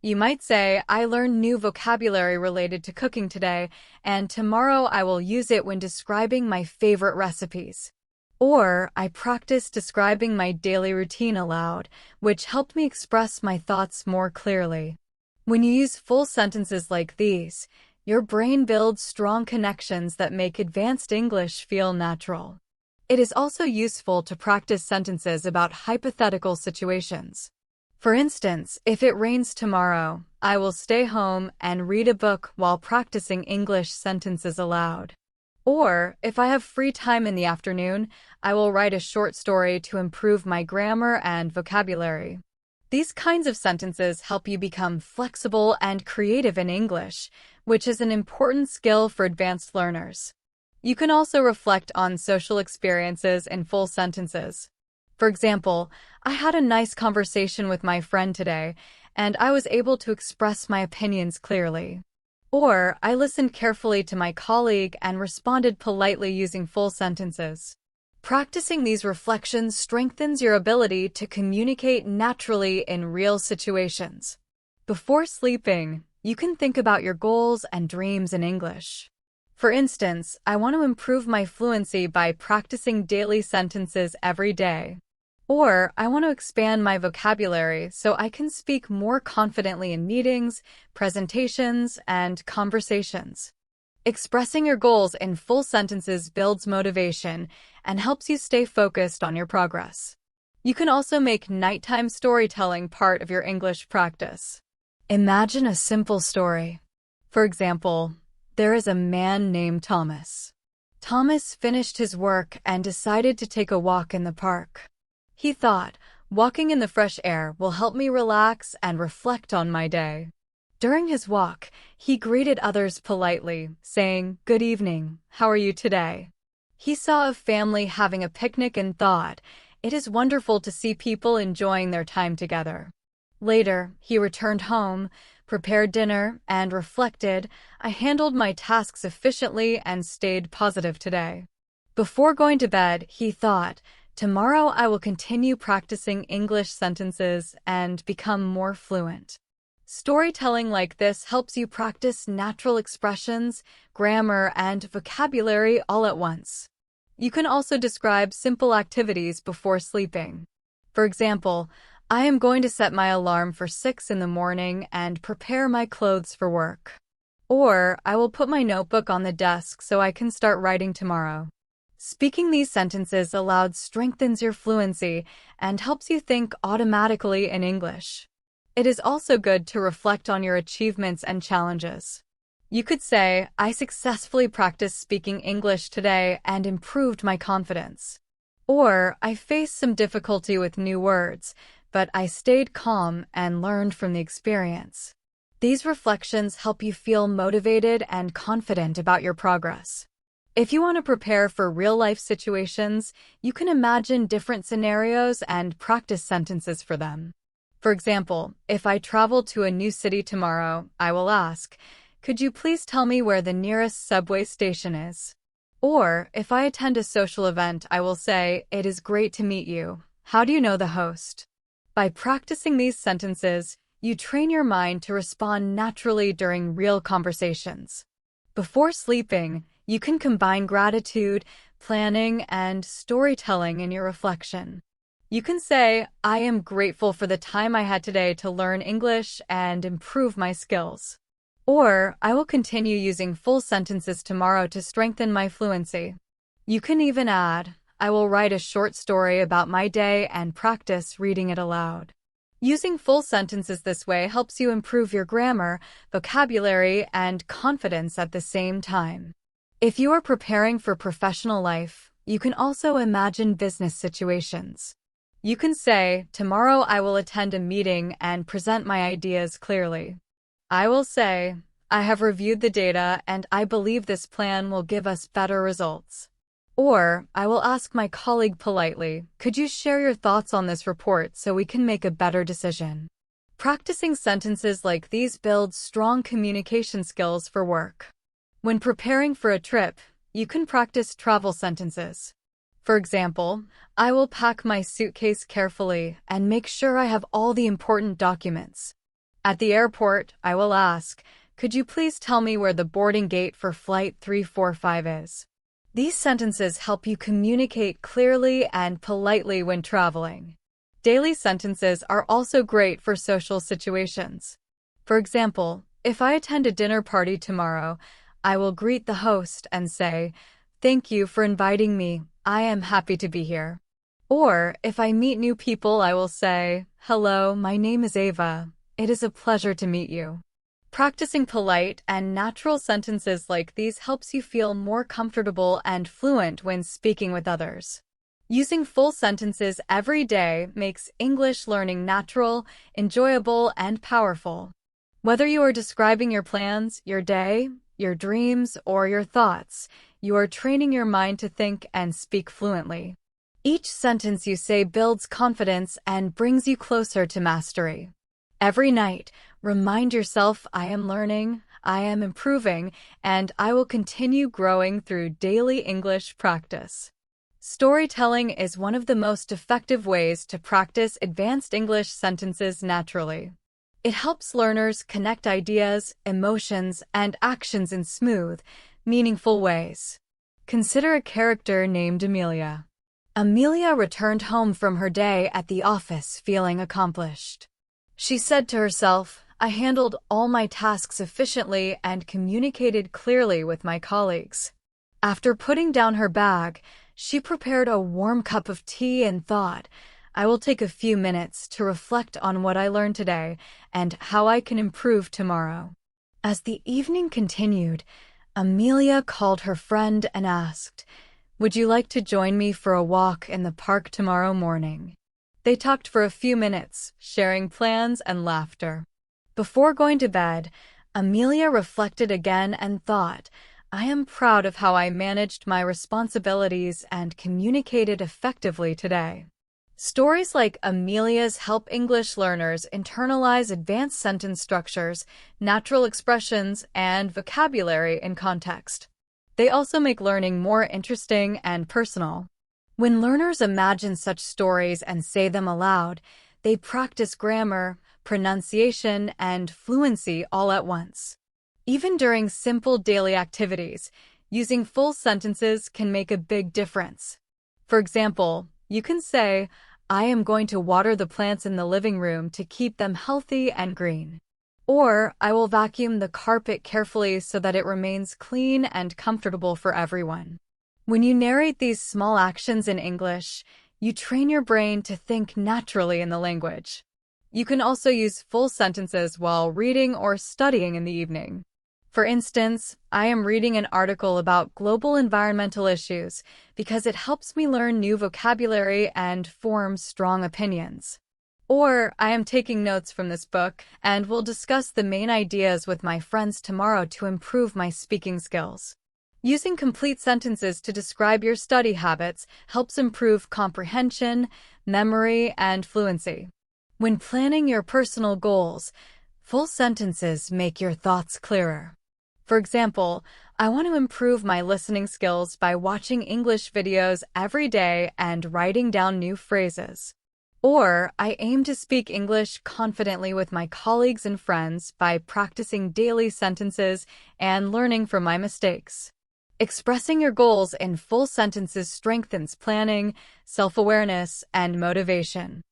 You might say, "I learned new vocabulary related to cooking today, and tomorrow I will use it when describing my favorite recipes." Or, "I practiced describing my daily routine aloud, which helped me express my thoughts more clearly." When you use full sentences like these, your brain builds strong connections that make advanced English feel natural. It is also useful to practice sentences about hypothetical situations. For instance, if it rains tomorrow, I will stay home and read a book while practicing English sentences aloud. Or, if I have free time in the afternoon, I will write a short story to improve my grammar and vocabulary. These kinds of sentences help you become flexible and creative in English, which is an important skill for advanced learners. You can also reflect on social experiences in full sentences. For example, I had a nice conversation with my friend today, and I was able to express my opinions clearly. Or, I listened carefully to my colleague and responded politely using full sentences. Practicing these reflections strengthens your ability to communicate naturally in real situations. Before sleeping, you can think about your goals and dreams in English. For instance, I want to improve my fluency by practicing daily sentences every day. Or, I want to expand my vocabulary so I can speak more confidently in meetings, presentations, and conversations. Expressing your goals in full sentences builds motivation and helps you stay focused on your progress. You can also make nighttime storytelling part of your English practice. Imagine a simple story. For example, there is a man named Thomas. Thomas finished his work and decided to take a walk in the park. He thought, walking in the fresh air will help me relax and reflect on my day. During his walk, he greeted others politely, saying, "Good evening, how are you today?" He saw a family having a picnic and thought, "It is wonderful to see people enjoying their time together." Later, he returned home, prepared dinner, and reflected, "I handled my tasks efficiently and stayed positive today." Before going to bed, he thought, "Tomorrow I will continue practicing English sentences and become more fluent." Storytelling like this helps you practice natural expressions, grammar, and vocabulary all at once. You can also describe simple activities before sleeping. For example, I am going to set my alarm for 6 in the morning and prepare my clothes for work. Or, I will put my notebook on the desk so I can start writing tomorrow. Speaking these sentences aloud strengthens your fluency and helps you think automatically in English. It is also good to reflect on your achievements and challenges. You could say, "I successfully practiced speaking English today and improved my confidence." Or, "I faced some difficulty with new words, but I stayed calm and learned from the experience." These reflections help you feel motivated and confident about your progress. If you want to prepare for real-life situations, you can imagine different scenarios and practice sentences for them. For example, if I travel to a new city tomorrow, I will ask, "Could you please tell me where the nearest subway station is?" Or, if I attend a social event, I will say, "It is great to meet you. How do you know the host?" By practicing these sentences, you train your mind to respond naturally during real conversations. Before sleeping, you can combine gratitude, planning, and storytelling in your reflection. You can say, "I am grateful for the time I had today to learn English and improve my skills." Or, "I will continue using full sentences tomorrow to strengthen my fluency." You can even add, "I will write a short story about my day and practice reading it aloud." Using full sentences this way helps you improve your grammar, vocabulary, and confidence at the same time. If you are preparing for professional life, you can also imagine business situations. You can say, "Tomorrow I will attend a meeting and present my ideas clearly." I will say, "I have reviewed the data and I believe this plan will give us better results." Or, I will ask my colleague politely, "Could you share your thoughts on this report so we can make a better decision?" Practicing sentences like these builds strong communication skills for work. When preparing for a trip, you can practice travel sentences. For example, "I will pack my suitcase carefully and make sure I have all the important documents." At the airport, I will ask, "Could you please tell me where the boarding gate for flight 345 is?" These sentences help you communicate clearly and politely when traveling. Daily sentences are also great for social situations. For example, if I attend a dinner party tomorrow, I will greet the host and say, "Thank you for inviting me. I am happy to be here." Or, if I meet new people, I will say, "Hello, my name is Ava. It is a pleasure to meet you." Practicing polite and natural sentences like these helps you feel more comfortable and fluent when speaking with others. Using full sentences every day makes English learning natural, enjoyable, and powerful. Whether you are describing your plans, your day, your dreams, or your thoughts, you are training your mind to think and speak fluently. Each sentence you say builds confidence and brings you closer to mastery. Every night, remind yourself, I am learning, I am improving, and I will continue growing through daily English practice. Storytelling is one of the most effective ways to practice advanced English sentences naturally. It helps learners connect ideas, emotions, and actions in smooth, meaningful ways. Consider a character named Amelia. Amelia returned home from her day at the office feeling accomplished. She said to herself, I handled all my tasks efficiently and communicated clearly with my colleagues. After putting down her bag, she prepared a warm cup of tea and thought, I will take a few minutes to reflect on what I learned today and how I can improve tomorrow. As the evening continued, Amelia called her friend and asked, would you like to join me for a walk in the park tomorrow morning? They talked for a few minutes, sharing plans and laughter. Before going to bed, Amelia reflected again and thought, I am proud of how I managed my responsibilities and communicated effectively today. Stories like Amelia's help English learners internalize advanced sentence structures, natural expressions, and vocabulary in context. They also make learning more interesting and personal. When learners imagine such stories and say them aloud, they practice grammar, pronunciation, and fluency all at once. Even during simple daily activities, using full sentences can make a big difference. For example, you can say, I am going to water the plants in the living room to keep them healthy and green. Or, I will vacuum the carpet carefully so that it remains clean and comfortable for everyone. When you narrate these small actions in English, you train your brain to think naturally in the language. You can also use full sentences while reading or studying in the evening. For instance, I am reading an article about global environmental issues because it helps me learn new vocabulary and form strong opinions. Or, I am taking notes from this book and will discuss the main ideas with my friends tomorrow to improve my speaking skills. Using complete sentences to describe your study habits helps improve comprehension, memory, and fluency. When planning your personal goals, full sentences make your thoughts clearer. For example, I want to improve my listening skills by watching English videos every day and writing down new phrases. Or, I aim to speak English confidently with my colleagues and friends by practicing daily sentences and learning from my mistakes. Expressing your goals in full sentences strengthens planning, self-awareness, and motivation.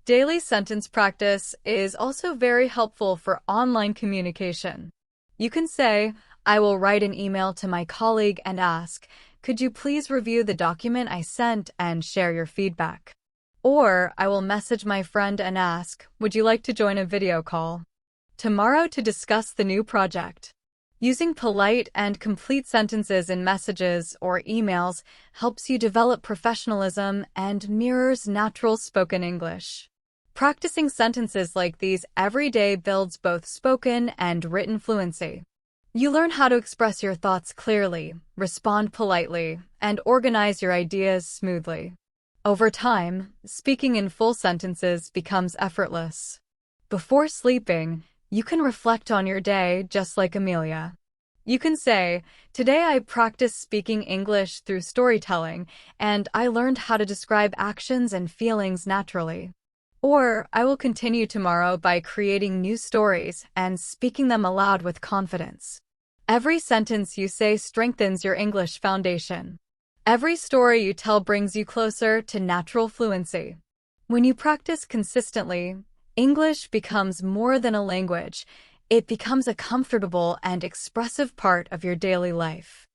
Daily sentence practice is also very helpful for online communication. You can say, I will write an email to my colleague and ask, could you please review the document I sent and share your feedback? Or, I will message my friend and ask, would you like to join a video call tomorrow to discuss the new project? Using polite and complete sentences in messages or emails helps you develop professionalism and mirrors natural spoken English. Practicing sentences like these every day builds both spoken and written fluency. You learn how to express your thoughts clearly, respond politely, and organize your ideas smoothly. Over time, speaking in full sentences becomes effortless. Before sleeping, you can reflect on your day just like Amelia. You can say, today I practiced speaking English through storytelling, and I learned how to describe actions and feelings naturally. Or, I will continue tomorrow by creating new stories and speaking them aloud with confidence. Every sentence you say strengthens your English foundation. Every story you tell brings you closer to natural fluency. When you practice consistently, English becomes more than a language. It becomes a comfortable and expressive part of your daily life.